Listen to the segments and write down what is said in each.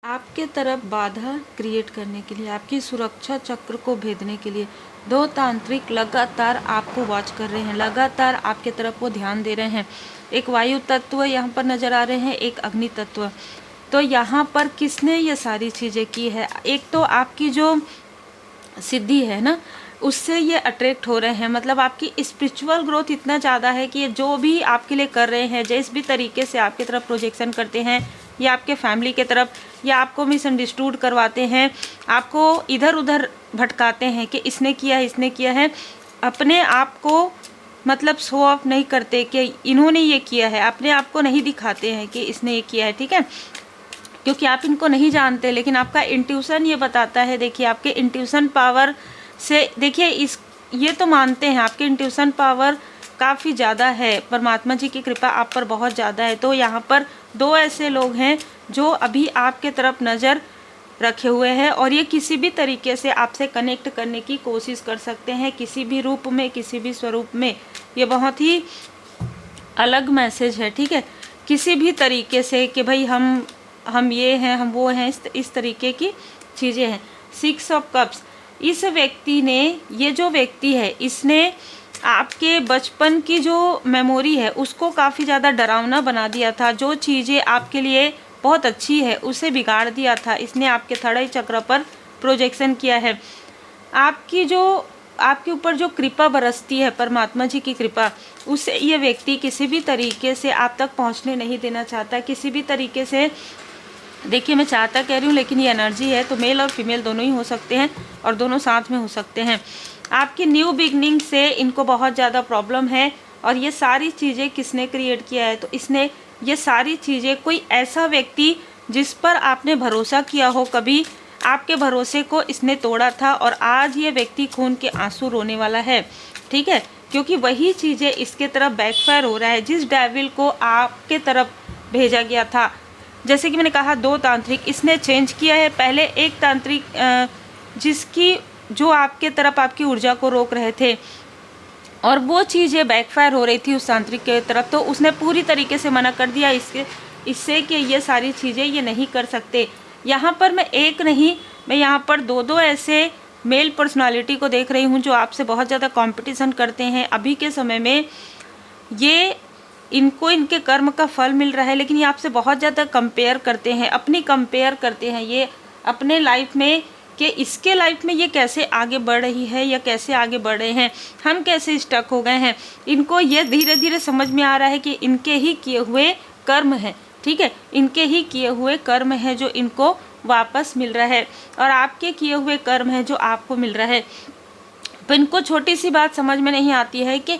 आपके तरफ बाधा क्रिएट करने के लिए, आपकी सुरक्षा चक्र को भेदने के लिए दो तांत्रिक लगातार आपको वॉच कर रहे हैं, लगातार आपके तरफ वो ध्यान दे रहे हैं। एक वायु तत्व यहाँ पर नजर आ रहे हैं, एक अग्नि तत्व। तो यहाँ पर किसने ये सारी चीज़ें की है? एक तो आपकी जो सिद्धि है ना, उससे ये अट्रैक्ट हो रहे हैं। मतलब आपकी स्पिरिचुअल ग्रोथ इतना ज़्यादा है कि जो भी आपके लिए कर रहे हैं, जिस भी तरीके से आपकी तरफ प्रोजेक्शन करते हैं या आपके फैमिली के तरफ, या आपको मिसअंडरस्टूड करवाते हैं, आपको इधर उधर भटकाते हैं कि इसने किया है, इसने किया है, अपने आप को मतलब शो ऑफ नहीं करते कि इन्होंने ये किया है, अपने आप को नहीं दिखाते हैं कि इसने ये किया है, ठीक है, क्योंकि आप इनको नहीं जानते। लेकिन आपका इंट्यूशन ये बताता है। देखिए आपके इंट्यूशन पावर से, देखिए ये तो मानते हैं आपके इंट्यूशन पावर काफ़ी ज़्यादा है, परमात्मा जी की कृपा आप पर बहुत ज़्यादा है। तो यहाँ पर दो ऐसे लोग हैं जो अभी आपके तरफ नज़र रखे हुए हैं और ये किसी भी तरीके से आपसे कनेक्ट करने की कोशिश कर सकते हैं, किसी भी रूप में, किसी भी स्वरूप में। ये बहुत ही अलग मैसेज है, ठीक है, किसी भी तरीके से कि भाई हम ये हैं, हम वो हैं, इस तरीके की चीज़ें हैं। 6 ऑफ कप्स, इस व्यक्ति ने, ये जो व्यक्ति है, इसने आपके बचपन की जो मेमोरी है उसको काफ़ी ज़्यादा डरावना बना दिया था। जो चीज़ें आपके लिए बहुत अच्छी है उसे बिगाड़ दिया था। इसने आपके थर्ड चक्र पर प्रोजेक्शन किया है। आपके ऊपर जो कृपा बरसती है, परमात्मा जी की कृपा, उसे ये व्यक्ति किसी भी तरीके से आप तक पहुंचने नहीं देना चाहता। किसी भी तरीके से, देखिए मैं चाहता कह रही हूँ लेकिन ये एनर्जी है, तो मेल और फीमेल दोनों ही हो सकते हैं और दोनों साथ में हो सकते हैं। आपकी न्यू बिगनिंग से इनको बहुत ज़्यादा प्रॉब्लम है। और ये सारी चीज़ें किसने क्रिएट किया है? तो इसने ये सारी चीज़ें, कोई ऐसा व्यक्ति जिस पर आपने भरोसा किया हो, कभी आपके भरोसे को इसने तोड़ा था और आज ये व्यक्ति खून के आंसू रोने वाला है, ठीक है, क्योंकि वही चीज़ें इसके तरफ बैकफायर हो रहा है जिस डेविल को आपके तरफ भेजा गया था। जैसे कि मैंने कहा, दो तांत्रिक इसने चेंज किया है। पहले एक तांत्रिक जिसकी जो आपके तरफ आपकी ऊर्जा को रोक रहे थे और वो चीज़ें बैकफायर हो रही थी उस तांत्रिक के तरफ, तो उसने पूरी तरीके से मना कर दिया इससे कि ये सारी चीज़ें ये नहीं कर सकते। यहाँ पर मैं एक नहीं, मैं यहाँ पर दो ऐसे मेल पर्सनालिटी को देख रही हूँ जो आपसे बहुत ज़्यादा कंपटीशन करते हैं। अभी के समय में ये इनको इनके कर्म का फल मिल रहा है, लेकिन ये आपसे बहुत ज़्यादा कंपेयर करते हैं, अपनी कंपेयर करते हैं ये अपने लाइफ में कि इसके लाइफ में ये कैसे आगे बढ़ रही है या कैसे आगे बढ़ रहे हैं, हम कैसे स्टक हो गए हैं। इनको ये धीरे धीरे समझ में आ रहा है कि इनके ही किए हुए कर्म हैं, ठीक है, इनके ही किए हुए कर्म हैं जो इनको वापस मिल रहा है और आपके किए हुए कर्म हैं जो आपको मिल रहा है। तो इनको छोटी सी बात समझ में नहीं आती है कि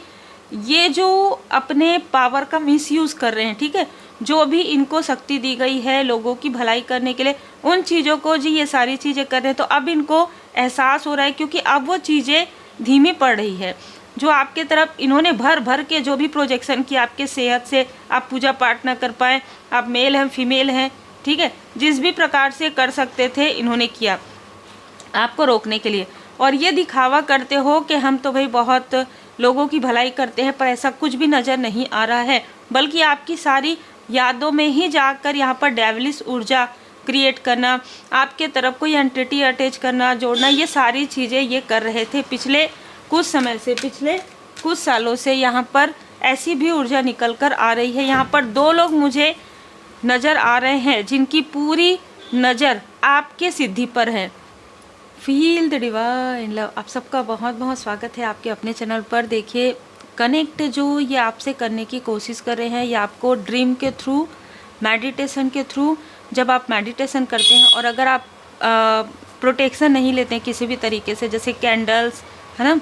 ये जो अपने पावर का मिसयूज़ कर रहे हैं, ठीक है, जो भी इनको शक्ति दी गई है लोगों की भलाई करने के लिए, उन चीज़ों को जी ये सारी चीज़ें कर रहे हैं। तो अब इनको एहसास हो रहा है, क्योंकि अब वो चीज़ें धीमी पड़ रही है। जो आपके तरफ इन्होंने भर भर के जो भी प्रोजेक्शन किया आपके सेहत से, आप पूजा पाठ ना कर पाए, आप मेल हैं फीमेल हैं, ठीक है, जिस भी प्रकार से कर सकते थे इन्होंने किया आपको रोकने के लिए। और ये दिखावा करते हो कि हम तो भाई बहुत लोगों की भलाई करते हैं, पर ऐसा कुछ भी नज़र नहीं आ रहा है, बल्कि आपकी सारी यादों में ही जाकर यहाँ पर डेविलिश ऊर्जा क्रिएट करना, आपके तरफ कोई एंटिटी अटैच करना, जोड़ना, ये सारी चीज़ें ये कर रहे थे पिछले कुछ समय से, पिछले कुछ सालों से। यहाँ पर ऐसी भी ऊर्जा निकल कर आ रही है। यहाँ पर दो लोग मुझे नज़र आ रहे हैं जिनकी पूरी नज़र आपके सिद्धि पर है। Feel the divine love. आप सबका बहुत बहुत स्वागत है आपके अपने चैनल पर। देखिए कनेक्ट जो ये आपसे करने की कोशिश कर रहे हैं, ये आपको ड्रीम के थ्रू, मेडिटेशन के थ्रू, जब आप मेडिटेशन करते हैं और अगर आप प्रोटेक्शन नहीं लेते हैं किसी भी तरीके से, जैसे कैंडल्स है ना,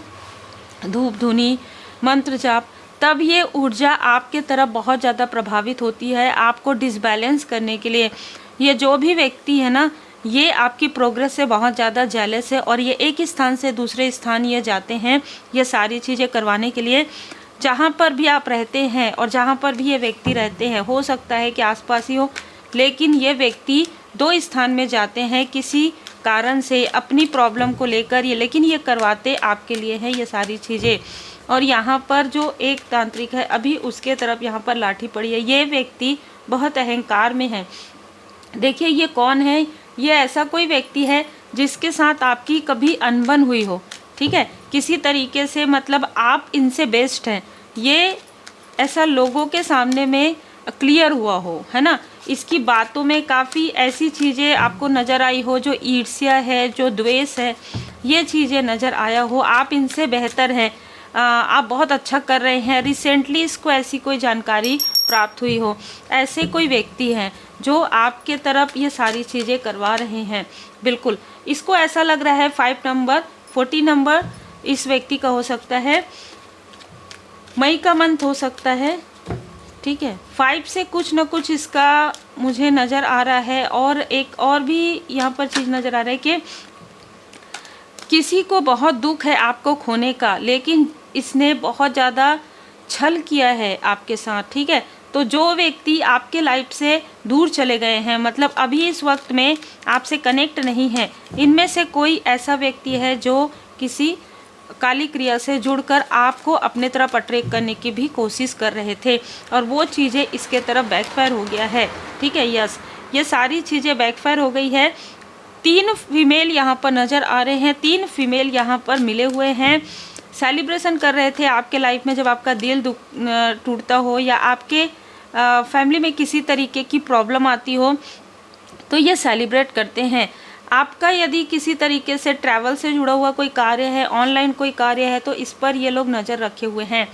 धूप धुनी, मंत्र जाप, तब ये ऊर्जा आपके तरफ बहुत ज़्यादा प्रभावित होती है आपको डिसबैलेंस करने के लिए। ये जो भी व्यक्ति है ना, ये आपकी प्रोग्रेस से बहुत ज़्यादा जेलस है और ये एक स्थान से दूसरे स्थान ये जाते हैं ये सारी चीज़ें करवाने के लिए। जहाँ पर भी आप रहते हैं और जहाँ पर भी ये व्यक्ति रहते हैं, हो सकता है कि आसपास ही हो, लेकिन ये व्यक्ति दो स्थान में जाते हैं किसी कारण से अपनी प्रॉब्लम को लेकर ये, लेकिन ये करवाते आपके लिए हैं ये सारी चीज़ें। और यहाँ पर जो एक तांत्रिक है, अभी उसके तरफ यहाँ पर लाठी पड़ी है। ये व्यक्ति बहुत अहंकार में है, देखिए ये कौन है, ये ऐसा कोई व्यक्ति है जिसके साथ आपकी कभी अनबन हुई हो, ठीक है, किसी तरीके से, मतलब आप इनसे बेस्ट हैं, ये ऐसा लोगों के सामने में क्लियर हुआ हो, है ना। इसकी बातों में काफ़ी ऐसी चीज़ें आपको नज़र आई हो जो ईर्ष्या है, जो द्वेष है, ये चीज़ें नज़र आया हो, आप इनसे बेहतर हैं, आप बहुत अच्छा कर रहे हैं, रिसेंटली इसको ऐसी कोई जानकारी प्राप्त हुई हो, ऐसे कोई व्यक्ति हैं जो आपके तरफ ये सारी चीज़ें करवा रहे हैं। बिल्कुल इसको ऐसा लग रहा है 5 नंबर 40 नंबर इस व्यक्ति का हो सकता है, मई का मंथ हो सकता है, ठीक है। 5 से कुछ न कुछ इसका मुझे नज़र आ रहा है। और एक और भी यहाँ पर चीज़ नज़र आ रहा है कि किसी को बहुत दुख है आपको खोने का, लेकिन इसने बहुत ज़्यादा छल किया है आपके साथ, ठीक है। तो जो व्यक्ति आपके लाइफ से दूर चले गए हैं, मतलब अभी इस वक्त में आपसे कनेक्ट नहीं है, इनमें से कोई ऐसा व्यक्ति है जो किसी काली क्रिया से जुड़कर आपको अपने तरफ अट्रैक्ट करने की भी कोशिश कर रहे थे, और वो चीज़ें इसके तरफ बैकफायर हो गया है, ठीक है। यस, ये सारी चीज़ें बैकफायर हो गई है। 3 फीमेल यहाँ पर नज़र आ रहे हैं, 3 फीमेल यहाँ पर मिले हुए हैं, सेलिब्रेशन कर रहे थे आपके लाइफ में। जब आपका दिल टूटता हो या आपके फैमिली में किसी तरीके की प्रॉब्लम आती हो तो ये सेलिब्रेट करते हैं। आपका यदि किसी तरीके से ट्रैवल से जुड़ा हुआ कोई कार्य है, ऑनलाइन कोई कार्य है, तो इस पर ये लोग नज़र रखे हुए हैं।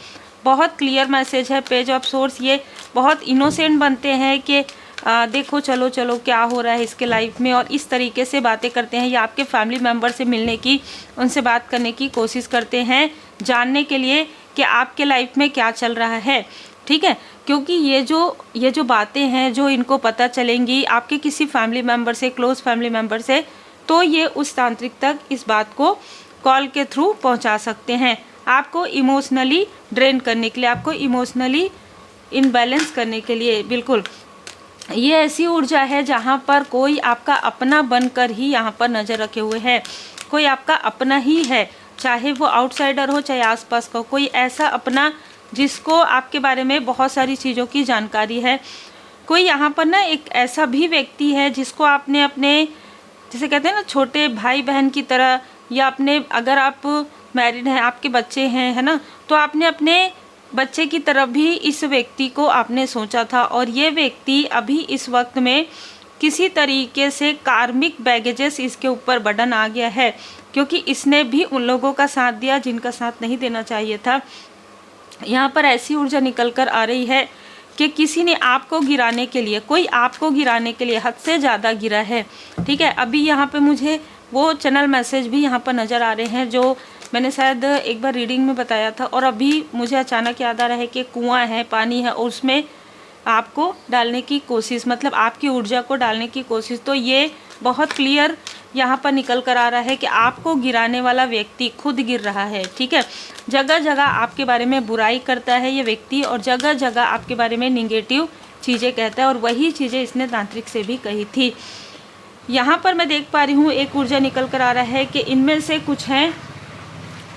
बहुत क्लियर मैसेज है पेज ऑफ सोर्स। ये बहुत इनोसेंट बनते हैं कि देखो चलो चलो क्या हो रहा है इसके लाइफ में, और इस तरीके से बातें करते हैं, या आपके फैमिली मेम्बर से मिलने की, उनसे बात करने की कोशिश करते हैं, जानने के लिए कि आपके लाइफ में क्या चल रहा है, ठीक है। क्योंकि ये जो बातें हैं जो इनको पता चलेंगी आपके किसी फैमिली मेम्बर से, क्लोज फैमिली मेम्बर से, तो ये उस तांत्रिक तक इस बात को कॉल के थ्रू पहुंचा सकते हैं, आपको इमोशनली ड्रेन करने के लिए, आपको इमोशनली इनबैलेंस करने के लिए। बिल्कुल ये ऐसी ऊर्जा है जहाँ पर कोई आपका अपना बनकर ही यहाँ पर नज़र रखे हुए है, कोई आपका अपना ही है, चाहे वो आउटसाइडर हो चाहे आसपास का, कोई ऐसा अपना जिसको आपके बारे में बहुत सारी चीज़ों की जानकारी है। कोई यहाँ पर ना एक ऐसा भी व्यक्ति है जिसको आपने अपने, जैसे कहते हैं ना, छोटे भाई बहन की तरह, या अपने, अगर आप मैरिड हैं, आपके बच्चे हैं, है ना, तो आपने अपने बच्चे की तरफ भी इस व्यक्ति को आपने सोचा था। और ये व्यक्ति अभी इस वक्त में किसी तरीके से कार्मिक बैगेजेस इसके ऊपर बर्डन आ गया है, क्योंकि इसने भी उन लोगों का साथ दिया जिनका साथ नहीं देना चाहिए था। यहाँ पर ऐसी ऊर्जा निकल कर आ रही है कि किसी ने आपको गिराने के लिए, कोई आपको गिराने के लिए हद से ज़्यादा गिरा है, ठीक है। अभी यहाँ पे मुझे वो चैनल मैसेज भी यहाँ पर नज़र आ रहे हैं जो मैंने शायद एक बार रीडिंग में बताया था, और अभी मुझे अचानक याद आ रहा है कि कुआं है, पानी है, और उसमें आपको डालने की कोशिश, मतलब आपकी ऊर्जा को डालने की कोशिश। तो ये बहुत क्लियर यहाँ पर निकल कर आ रहा है कि आपको गिराने वाला व्यक्ति खुद गिर रहा है, ठीक है। जगह जगह आपके बारे में बुराई करता है ये व्यक्ति, और जगह जगह आपके बारे में निगेटिव चीज़ें कहता है, और वही चीज़ें इसने तांत्रिक से भी कही थी। यहाँ पर मैं देख पा रही हूँ एक ऊर्जा निकल कर आ रहा है कि इनमें से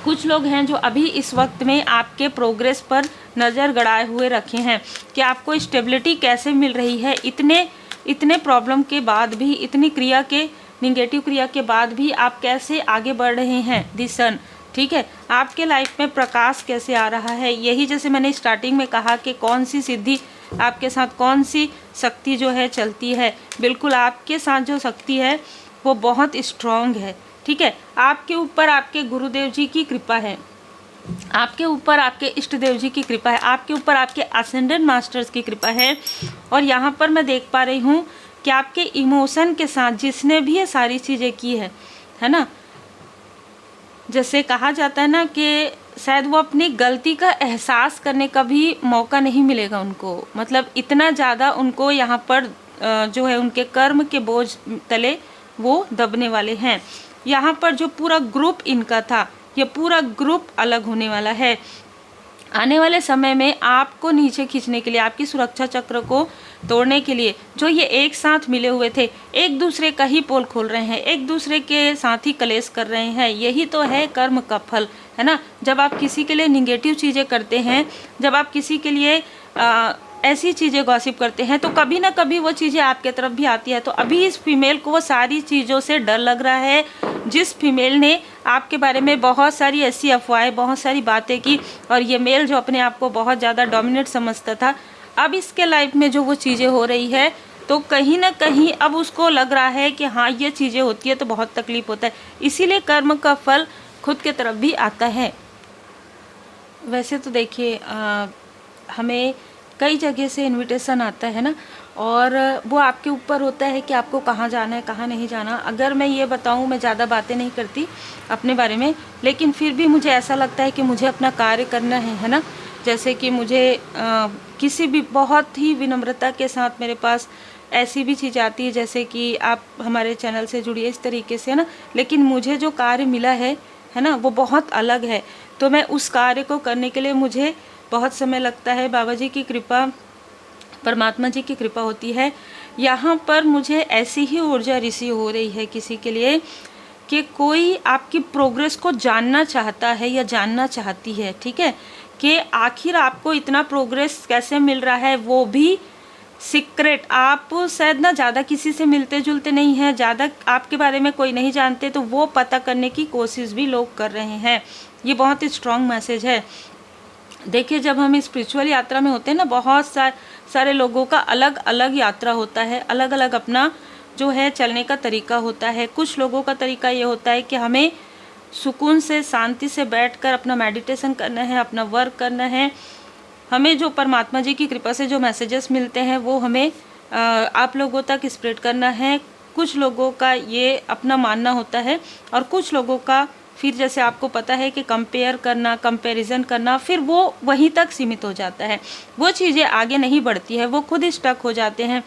कुछ लोग हैं जो अभी इस वक्त में आपके प्रोग्रेस पर नज़र गड़ाए हुए रखे हैं कि आपको स्टेबिलिटी कैसे मिल रही है, इतने प्रॉब्लम के बाद भी, इतनी क्रिया के, निगेटिव क्रिया के बाद भी आप कैसे आगे बढ़ रहे हैं, दी सन, ठीक है। आपके लाइफ में प्रकाश कैसे आ रहा है, यही जैसे मैंने स्टार्टिंग में कहा कि कौन सी सिद्धि आपके साथ, कौन सी शक्ति जो है चलती है। बिल्कुल आपके साथ जो शक्ति है वो बहुत स्ट्रॉन्ग है, ठीक है। आपके ऊपर आपके गुरुदेव जी की कृपा है, आपके ऊपर आपके इष्ट देव जी की कृपा है, आपके ऊपर आपके असेंडेंट मास्टर्स की कृपा है। और यहाँ पर मैं देख पा रही हूँ कि आपके इमोशन के साथ जिसने भी ये सारी चीज़ें की है ना, जैसे कहा जाता है ना कि शायद वो अपनी गलती का एहसास करने का भी मौका नहीं मिलेगा उनको, मतलब इतना ज़्यादा उनको यहाँ पर जो है उनके कर्म के बोझ तले वो दबने वाले हैं। यहाँ पर जो पूरा ग्रुप इनका था, ये पूरा ग्रुप अलग होने वाला है। आने वाले समय में आपको नीचे खींचने के लिए, आपकी सुरक्षा चक्र को तोड़ने के लिए, जो ये एक साथ मिले हुए थे, एक दूसरे का ही पोल खोल रहे हैं, एक दूसरे के साथ ही कलेश कर रहे हैं। यही तो है कर्म का फल, है ना। जब आप किसी के लिए निगेटिव चीज़ें करते हैं, जब आप किसी के लिए ऐसी चीज़ें गॉसिप करते हैं, तो कभी ना कभी वो चीज़ें आपके तरफ भी आती है। तो अभी इस फीमेल को वो सारी चीज़ों से डर लग रहा है। जिस फीमेल ने आपके बारे में बहुत सारी ऐसी अफवाहें, बहुत सारी बातें की, और ये मेल जो अपने आप को बहुत ज़्यादा डोमिनेट समझता था, अब इसके लाइफ में जो वो चीज़ें हो रही है, तो कहीं ना कहीं अब उसको लग रहा है कि हाँ ये चीज़ें होती है तो बहुत तकलीफ़ होता है। इसीलिए कर्म का फल खुद के तरफ भी आता है। वैसे तो देखिए हमें कई जगह से इनविटेशन आता है ना, और वो आपके ऊपर होता है कि आपको कहाँ जाना है, कहाँ नहीं जाना। अगर मैं ये बताऊँ, मैं ज़्यादा बातें नहीं करती अपने बारे में, लेकिन फिर भी मुझे ऐसा लगता है कि मुझे अपना कार्य करना है ना। जैसे कि मुझे किसी भी बहुत ही विनम्रता के साथ मेरे पास ऐसी भी चीज़ आती है, जैसे कि आप हमारे चैनल से जुड़िए इस तरीके से, है ना। लेकिन मुझे जो कार्य मिला है ना, वो बहुत अलग है। तो मैं उस कार्य को करने के लिए मुझे बहुत समय लगता है। बाबा जी की कृपा, परमात्मा जी की कृपा होती है। यहाँ पर मुझे ऐसी ही ऊर्जा रिसीव हो रही है किसी के लिए कि कोई आपकी प्रोग्रेस को जानना चाहता है या जानना चाहती है, ठीक है, कि आखिर आपको इतना प्रोग्रेस कैसे मिल रहा है, वो भी सीक्रेट। आप शायद ना ज़्यादा किसी से मिलते जुलते नहीं हैं, ज़्यादा आपके बारे में कोई नहीं जानते, तो वो पता करने की कोशिश भी लोग कर रहे हैं। ये बहुत ही स्ट्रॉन्ग मैसेज है। देखिए, जब हम स्पिरिचुअल यात्रा में होते हैं ना, बहुत सारे लोगों का अलग अलग यात्रा होता है, अलग अलग अपना जो है चलने का तरीका होता है। कुछ लोगों का तरीका ये होता है कि हमें सुकून से, शांति से बैठकर अपना मेडिटेशन करना है, अपना वर्क करना है। हमें जो परमात्मा जी की कृपा से जो मैसेजेस मिलते हैं वो हमें आप लोगों तक स्प्रेड करना है। कुछ लोगों का ये अपना मानना होता है, और कुछ लोगों का फिर जैसे आपको पता है कि कंपेयर करना, कंपैरिजन करना, फिर वो वहीं तक सीमित हो जाता है। वो चीज़ें आगे नहीं बढ़ती है, वो खुद ही स्टक हो जाते हैं।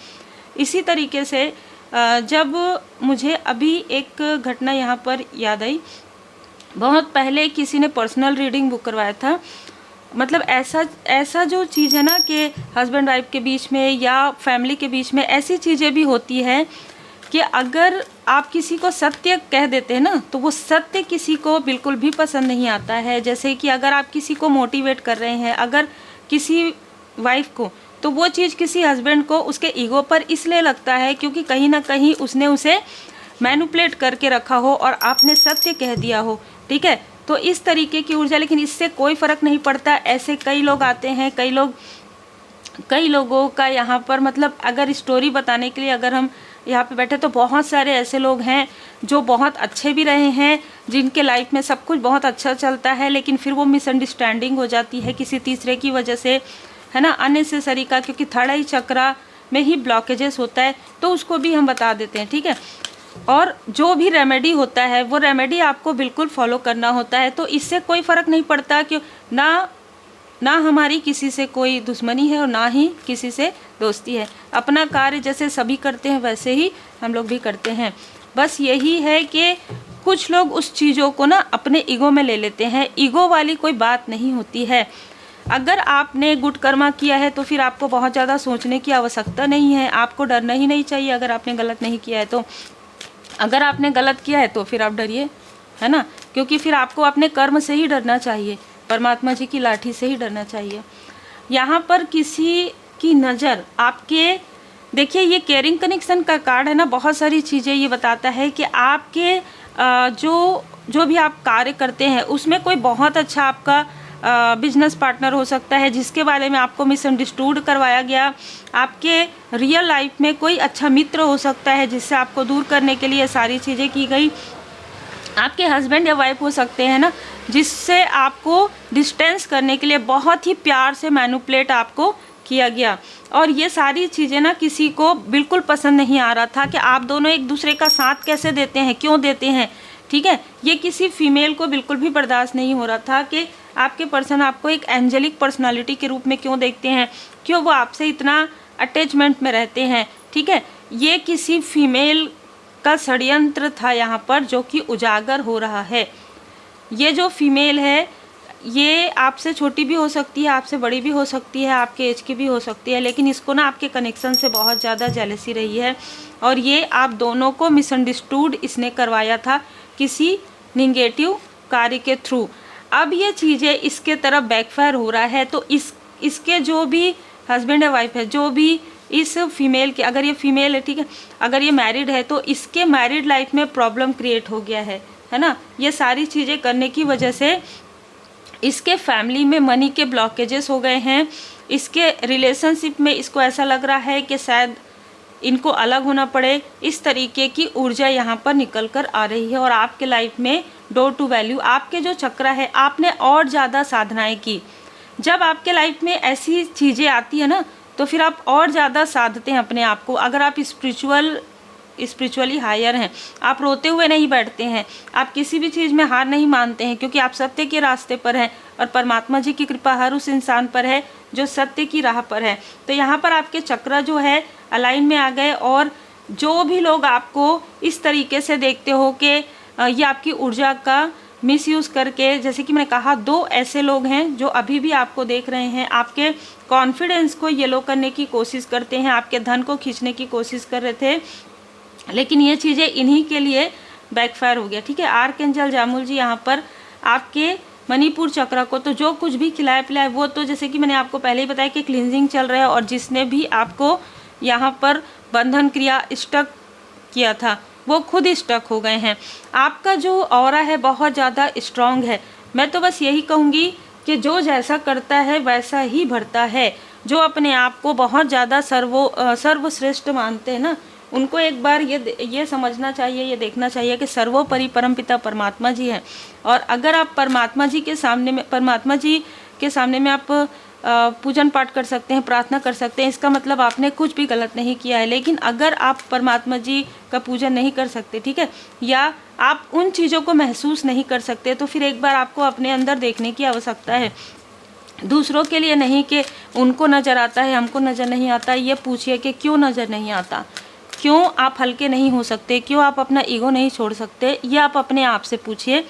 इसी तरीके से जब मुझे अभी एक घटना यहाँ पर याद आई, बहुत पहले किसी ने पर्सनल रीडिंग बुक करवाया था। मतलब ऐसा जो चीज़ है ना कि हस्बैंड वाइफ के बीच में या फैमिली के बीच में ऐसी चीज़ें भी होती है कि अगर आप किसी को सत्य कह देते हैं ना, तो वो सत्य किसी को बिल्कुल भी पसंद नहीं आता है। जैसे कि अगर आप किसी को मोटिवेट कर रहे हैं, अगर किसी वाइफ को, तो वो चीज़ किसी हस्बैंड को उसके ईगो पर इसलिए लगता है क्योंकि कहीं ना कहीं उसने उसे मैनिपुलेट करके रखा हो और आपने सत्य कह दिया हो, ठीक है। तो इस तरीके की ऊर्जा, लेकिन इससे कोई फ़र्क नहीं पड़ता। ऐसे कई लोग आते हैं, कई लोगों का यहाँ पर, मतलब अगर स्टोरी बताने के लिए अगर हम यहाँ पे बैठे तो बहुत सारे ऐसे लोग हैं जो बहुत अच्छे भी रहे हैं, जिनके लाइफ में सब कुछ बहुत अच्छा चलता है, लेकिन फिर वो मिसअंडरस्टैंडिंग हो जाती है किसी तीसरे की वजह से, है ना, अननेसेसरी का, क्योंकि थर्ड आई चक्रा में ही ब्लॉकेजेस होता है, तो उसको भी हम बता देते हैं, ठीक है। और जो भी रेमेडी होता है वो रेमेडी आपको बिल्कुल फॉलो करना होता है। तो इससे कोई फ़र्क नहीं पड़ता कि ना हमारी किसी से कोई दुश्मनी है और ना ही किसी से दोस्ती है। अपना कार्य जैसे सभी करते हैं वैसे ही हम लोग भी करते हैं। बस यही है कि कुछ लोग उस चीज़ों को ना अपने ईगो में ले लेते हैं। ईगो वाली कोई बात नहीं होती है। अगर आपने गुड कर्मा किया है तो फिर आपको बहुत ज़्यादा सोचने की आवश्यकता नहीं है, आपको डरना ही नहीं चाहिए अगर आपने गलत नहीं किया है तो। अगर आपने गलत किया है तो फिर आप डरिए, है ना, क्योंकि फिर आपको अपने कर्म से ही डरना चाहिए, परमात्मा जी की लाठी से ही डरना चाहिए। यहाँ पर किसी की नज़र आपके, देखिए ये केयरिंग कनेक्शन का कार्ड है ना, बहुत सारी चीज़ें ये बताता है कि आपके जो भी आप कार्य करते हैं उसमें कोई बहुत अच्छा आपका बिजनेस पार्टनर हो सकता है जिसके बारे में आपको मिसअंडरस्टूड करवाया गया। आपके रियल लाइफ में कोई अच्छा मित्र हो सकता है जिससे आपको दूर करने के लिए सारी चीज़ें की गई। आपके हस्बैंड या वाइफ हो सकते हैं ना, जिससे आपको डिस्टेंस करने के लिए बहुत ही प्यार से मैनिपुलेट आपको किया गया। और ये सारी चीज़ें ना किसी को बिल्कुल पसंद नहीं आ रहा था कि आप दोनों एक दूसरे का साथ कैसे देते हैं, क्यों देते हैं, ठीक है। ये किसी फीमेल को बिल्कुल भी बर्दाश्त नहीं हो रहा था कि आपके पर्सन आपको एक एंजेलिक पर्सनालिटी के रूप में क्यों देखते हैं, क्यों वो आपसे इतना अटैचमेंट में रहते हैं, ठीक है। ये किसी फीमेल का षड्यंत्र था यहाँ पर जो कि उजागर हो रहा है। ये जो फीमेल है ये आपसे छोटी भी हो सकती है, आपसे बड़ी भी हो सकती है, आपके एज की भी हो सकती है, लेकिन इसको ना आपके कनेक्शन से बहुत ज़्यादा जेलसी रही है और ये आप दोनों को मिसअंडरस्टूड इसने करवाया था किसी निगेटिव कार्य के थ्रू। अब ये चीज़ें इसके तरफ बैकफायर हो रहा है, तो इसके जो भी हस्बैंड या वाइफ है, जो भी इस फीमेल के, अगर ये फीमेल है, ठीक है, अगर ये मैरिड है तो इसके मैरिड लाइफ में प्रॉब्लम क्रिएट हो गया है ना। ये सारी चीज़ें करने की वजह से इसके फैमिली में मनी के ब्लॉकेजेस हो गए हैं। इसके रिलेशनशिप में इसको ऐसा लग रहा है कि शायद इनको अलग होना पड़े। इस तरीके की ऊर्जा यहाँ पर निकल कर आ रही है। और आपके लाइफ में डोर टू वैल्यू, आपके जो चक्र है, आपने और ज़्यादा साधनाएं की। जब आपके लाइफ में ऐसी चीज़ें आती है ना, तो फिर आप और ज़्यादा साधते हैं अपने आप को। अगर आप स्पिरिचुअली हायर हैं, आप रोते हुए नहीं बैठते हैं, आप किसी भी चीज़ में हार नहीं मानते हैं, क्योंकि आप सत्य के रास्ते पर हैं और परमात्मा जी की कृपा हर उस इंसान पर है जो सत्य की राह पर है। तो यहाँ पर आपके चक्र जो है अलाइन में आ गए। और जो भी लोग आपको इस तरीके से देखते हो कि ये आपकी ऊर्जा का मिसयूज़ करके, जैसे कि मैंने कहा, 2 ऐसे लोग हैं जो अभी भी आपको देख रहे हैं, आपके कॉन्फिडेंस को येलो करने की कोशिश करते हैं, आपके धन को खींचने की कोशिश कर रहे थे, लेकिन ये चीज़ें इन्हीं के लिए बैकफायर हो गया। ठीक है, आर्कएंजल जामुल जी यहाँ पर आपके मणिपुर चक्र को तो जो कुछ भी खिलाए पिलाए, वो तो जैसे कि मैंने आपको पहले ही बताया कि क्लींजिंग चल रहा है। और जिसने भी आपको यहाँ पर बंधन क्रिया स्टक किया था, वो खुद स्टक हो गए हैं। आपका जो ऑरा है बहुत ज़्यादा स्ट्रांग है। मैं तो बस यही कहूँगी कि जो जैसा करता है वैसा ही भरता है। जो अपने आप को बहुत ज़्यादा सर्वश्रेष्ठ मानते हैं ना, उनको एक बार ये समझना चाहिए, ये देखना चाहिए कि सर्वोपरि परमपिता परमात्मा जी हैं। और अगर आप परमात्मा जी के सामने में आप पूजन पाठ कर सकते हैं, प्रार्थना कर सकते हैं, इसका मतलब आपने कुछ भी गलत नहीं किया है। लेकिन अगर आप परमात्मा जी का पूजन नहीं कर सकते, ठीक है, या आप उन चीज़ों को महसूस नहीं कर सकते, तो फिर एक बार आपको अपने अंदर देखने की आवश्यकता है। दूसरों के लिए नहीं कि उनको नज़र आता है, हमको नज़र नहीं आता। ये पूछिए कि क्यों नज़र नहीं आता, क्यों आप हल्के नहीं हो सकते, क्यों आप अपना ईगो नहीं छोड़ सकते, ये आप अपने आप से पूछिए।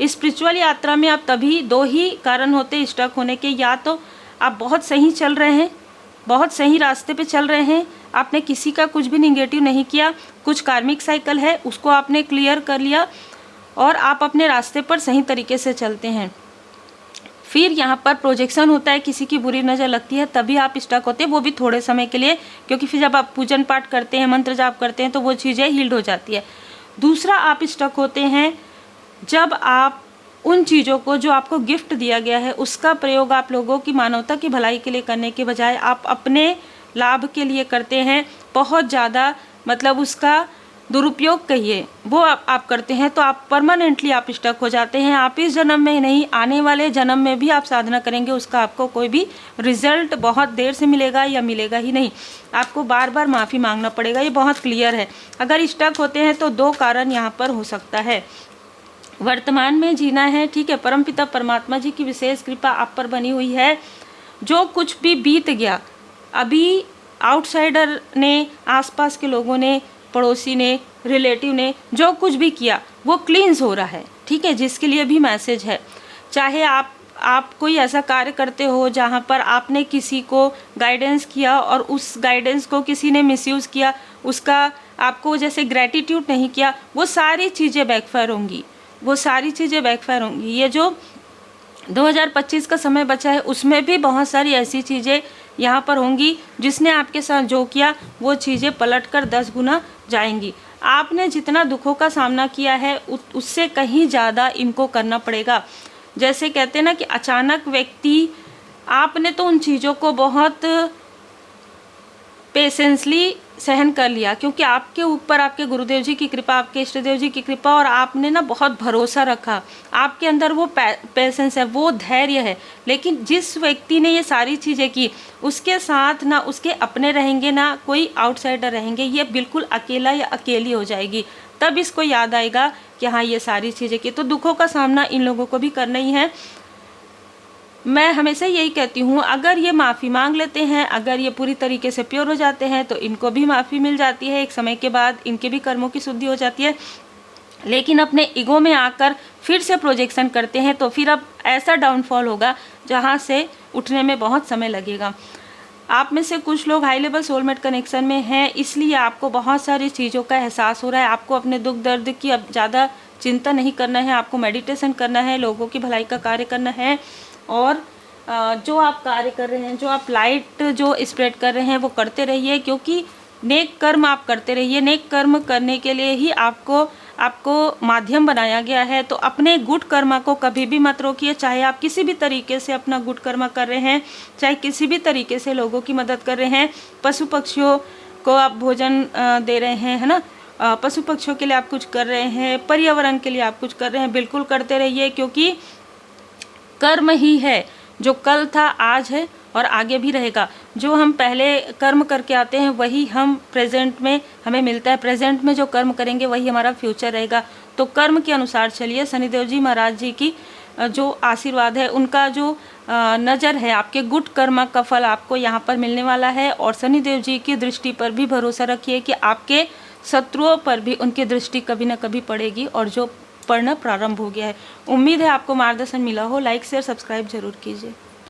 स्पिरिचुअल यात्रा में आप तभी 2 ही कारण होते स्टक होने के, या तो आप बहुत सही चल रहे हैं, बहुत सही रास्ते पे चल रहे हैं, आपने किसी का कुछ भी निगेटिव नहीं किया, कुछ कार्मिक साइकिल है उसको आपने क्लियर कर लिया और आप अपने रास्ते पर सही तरीके से चलते हैं। फिर यहाँ पर प्रोजेक्शन होता है, किसी की बुरी नज़र लगती है, तभी आप स्टक होते हैं, वो भी थोड़े समय के लिए, क्योंकि फिर जब आप पूजन पाठ करते हैं, मंत्र जाप करते हैं, तो वो चीज़ें हील्ड हो जाती है। दूसरा, आप स्टक होते हैं जब आप उन चीज़ों को जो आपको गिफ्ट दिया गया है उसका प्रयोग आप लोगों की मानवता की भलाई के लिए करने के बजाय आप अपने लाभ के लिए करते हैं। बहुत ज़्यादा मतलब उसका दुरुपयोग कहिए, वो आप करते हैं, तो आप परमानेंटली आप स्टक हो जाते हैं। आप इस जन्म में नहीं, आने वाले जन्म में भी आप साधना करेंगे, उसका आपको कोई भी रिजल्ट बहुत देर से मिलेगा या मिलेगा ही नहीं। आपको बार बार माफ़ी मांगना पड़ेगा, ये बहुत क्लियर है। अगर स्टक होते हैं तो 2 कारण यहाँ पर हो सकता है। वर्तमान में जीना है, ठीक है, परमपिता परमात्मा जी की विशेष कृपा आप पर बनी हुई है। जो कुछ भी बीत गया, अभी आउटसाइडर ने, आसपास के लोगों ने, पड़ोसी ने, रिलेटिव ने जो कुछ भी किया वो क्लींस हो रहा है, ठीक है, जिसके लिए भी मैसेज है। चाहे आप कोई ऐसा कार्य करते हो जहाँ पर आपने किसी को गाइडेंस किया और उस गाइडेंस को किसी ने मिसयूज़ किया, उसका आपको जैसे ग्रैटिट्यूड नहीं किया, वो सारी चीज़ें बैकफायर होंगी, वो सारी चीज़ें बैकफायर होंगी। ये जो 2025 का समय बचा है उसमें भी बहुत सारी ऐसी चीज़ें यहाँ पर होंगी, जिसने आपके साथ जो किया वो चीज़ें पलटकर 10 गुना जाएंगी। आपने जितना दुखों का सामना किया है उससे कहीं ज़्यादा इनको करना पड़ेगा। जैसे कहते हैं ना कि अचानक व्यक्ति, आपने तो उन चीज़ों को बहुत पेशेंसली सहन कर लिया, क्योंकि आपके ऊपर आपके गुरुदेव जी की कृपा, आपके इष्ट देव जी की कृपा, और आपने ना बहुत भरोसा रखा, आपके अंदर वो पेशेंस है, वो धैर्य है। लेकिन जिस व्यक्ति ने ये सारी चीज़ें की, उसके साथ ना उसके अपने रहेंगे ना कोई आउटसाइडर रहेंगे, ये बिल्कुल अकेला या अकेली हो जाएगी। तब इसको याद आएगा कि हाँ ये सारी चीज़ें की, तो दुखों का सामना इन लोगों को भी करना ही है। मैं हमेशा यही कहती हूँ, अगर ये माफ़ी मांग लेते हैं, अगर ये पूरी तरीके से प्योर हो जाते हैं, तो इनको भी माफ़ी मिल जाती है, एक समय के बाद इनके भी कर्मों की शुद्धि हो जाती है। लेकिन अपने ईगो में आकर फिर से प्रोजेक्शन करते हैं, तो फिर अब ऐसा डाउनफॉल होगा जहाँ से उठने में बहुत समय लगेगा। आप में से कुछ लोग हाई लेवल सोलमेट कनेक्शन में हैं, इसलिए आपको बहुत सारी चीज़ों का एहसास हो रहा है। आपको अपने दुख दर्द की अब ज़्यादा चिंता नहीं करना है, आपको मेडिटेशन करना है, लोगों की भलाई का कार्य करना है, और जो आप कार्य कर रहे हैं, जो आप लाइट जो स्प्रेड कर रहे हैं वो करते रहिए, क्योंकि नेक कर्म आप करते रहिए। नेक कर्म करने के लिए ही आपको माध्यम बनाया गया है। तो अपने गुड कर्मा को कभी भी मत रोकिए, चाहे आप किसी भी तरीके से अपना गुड कर्मा कर रहे हैं, चाहे किसी भी तरीके से लोगों की मदद कर रहे हैं, पशु पक्षियों को आप भोजन दे रहे हैं, है ना, पशु पक्षियों के लिए आप कुछ कर रहे हैं, पर्यावरण के लिए आप कुछ कर रहे हैं, बिल्कुल करते रहिए, क्योंकि कर्म ही है जो कल था, आज है और आगे भी रहेगा। जो हम पहले कर्म करके आते हैं वही हम प्रेजेंट में हमें मिलता है, प्रेजेंट में जो कर्म करेंगे वही हमारा फ्यूचर रहेगा। तो कर्म के अनुसार चलिए। शनिदेव जी महाराज जी की जो आशीर्वाद है, उनका जो नज़र है, आपके गुड कर्म का फल आपको यहाँ पर मिलने वाला है। और शनिदेव जी की दृष्टि पर भी भरोसा रखिए कि आपके शत्रुओं पर भी उनकी दृष्टि कभी ना कभी पड़ेगी, और जो पढ़ना प्रारंभ हो गया है। उम्मीद है आपको मार्गदर्शन मिला हो। लाइक शेयर सब्सक्राइब जरूर कीजिए।